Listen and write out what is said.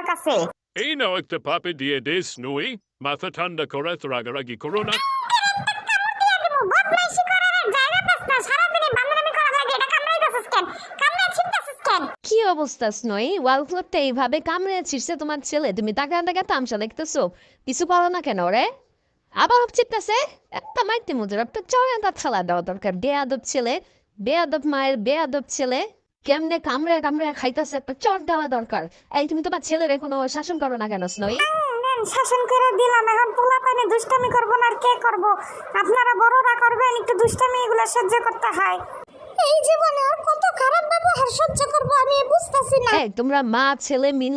কাছে। এই নাও একটা পাপে দিয়ে দে স্নুই, মাথা ঠান্ডা করে রাগারাগি করো না। বদমাইশি করার আর জায়গা পাস না, সারাদিনই বান্দরামি করা লাগে, এটা কামড়াইতাছিস কেন? কামড়ায় ছিটতাছিস কেন? কি অবস্থা স্নোই? ওয়াল ক্লকটা এইভাবে কামড়ে ছিঁড়ছে তোমার ছেলে, তুমি তাকে তাকে তামসা দেখতেছো, কিছু করো না কেন রে? আবার চিৎকাছে, একটা মাইতে মুজুর, একটা চড়াটা ছালা দেওয়া দরকার। বেয়াদব ছেলে, বেয়াদব মায়ের বেয়াদব ছেলে, কেমনে কামড়ে কামড়ে খাইতেছে, একটা চড় দেওয়া দরকার। এই তুমি তোমার ছেলের কোনো শাসন করো না কেন স্নোই? নেন, শাসন করে দিলাম, এখন পোলা পানি দুষ্টামি করবো না আর কে করব? আপনারা বড়রা করবেন, একটু দুষ্টামি এগুলো সহ্য করতে হয়। এই জীবনে আর কত খারাপ ব্যবহার সহ্য করবো আমি বুঝতেছি না। এই তোমরা মা ছেলে মিল